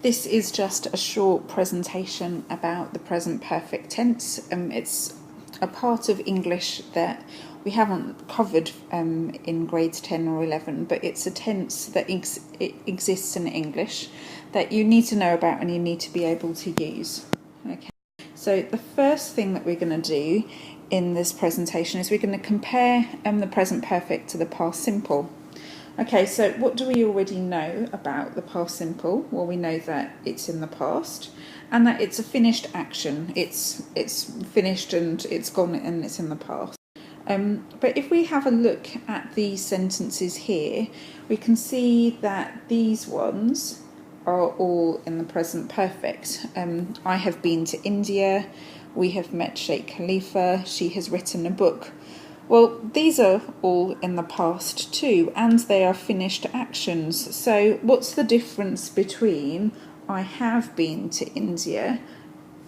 This is just a short presentation about the present perfect tense. It's a part of English that we haven't covered in grades 10 or 11, but it's a tense that exists in English that you need to know about and you need to be able to use. Okay. So the first thing that we're going to do in this presentation is we're going to compare the present perfect to the past simple. Okay, so what do we already know about the past simple? Well, we know that it's in the past and that it's a finished action. It's finished and it's gone and it's in the past. But if we have a look at these sentences here, we can see that these ones are all in the present perfect. I have been to India. We have met Sheikh Khalifa. She has written a book. Well, these are all in the past too, and they are finished actions. So what's the difference between I have been to India,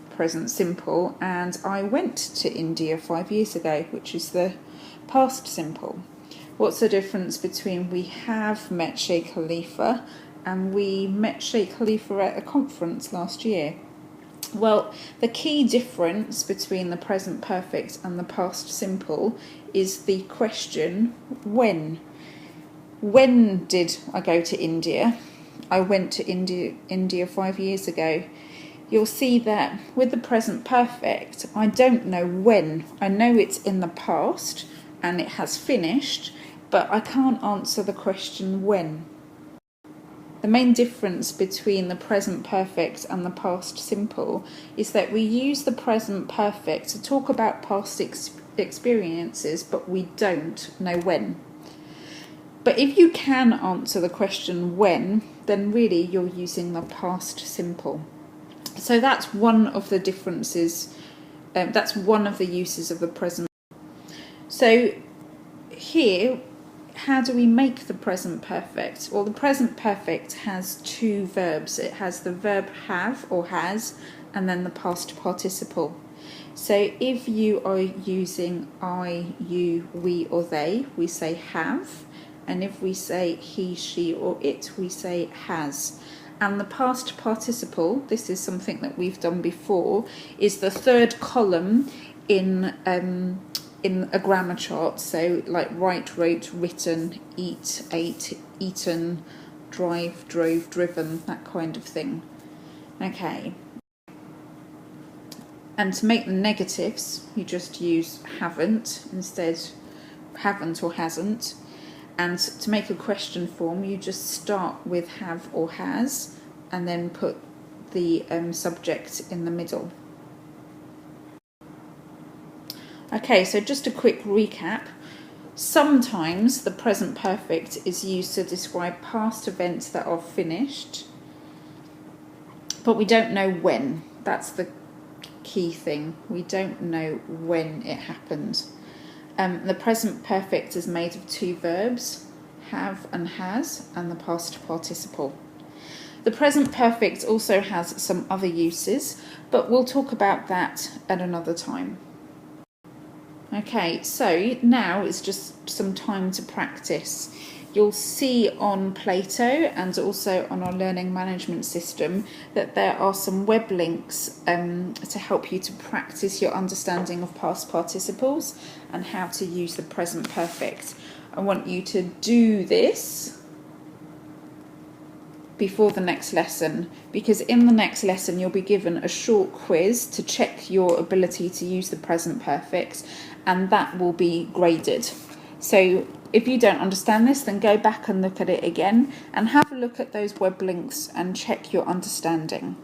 present simple, and I went to India 5 years ago, which is the past simple? What's the difference between we have met Sheikh Khalifa and we met Sheikh Khalifa at a conference last year? Well, the key difference between the present perfect and the past simple is the question when. When did I go to India? I went to India 5 years ago. You'll see that with the present perfect, I don't know when. I know it's in the past and it has finished, but I can't answer the question when. The main difference between the present perfect and the past simple is that we use the present perfect to talk about past experiences, but we don't know when. But if you can answer the question when, then really you're using the past simple. So that's one of the differences, that's one of the uses of the present. So here, how do we make the present perfect? Well, the present perfect has two verbs. It has the verb have or has, and then the past participle. So if you are using I, you, we, or they, we say have. And if we say he, she, or it, we say has. And the past participle, this is something that we've done before, is the third column in a grammar chart. So like write, wrote, written, eat, ate, eaten, drive, drove, driven, that kind of thing. Okay. And to make the negatives, you just use haven't instead, haven't or hasn't. And to make a question form, you just start with have or has and then put the subject in the middle. Okay, so just a quick recap. Sometimes the present perfect is used to describe past events that are finished, but we don't know when. That's the key thing. We don't know when it happened. The present perfect is made of two verbs, have and has, and the past participle. The present perfect also has some other uses, but we'll talk about that at another time. Okay, so now it's just some time to practice. You'll see on Plato and also on our learning management system that there are some web links to help you to practice your understanding of past participles and how to use the present perfect. I want you to do this before the next lesson, because in the next lesson you'll be given a short quiz to check your ability to use the present perfect, and that will be graded. So if you don't understand this, then go back and look at it again and have a look at those web links and check your understanding.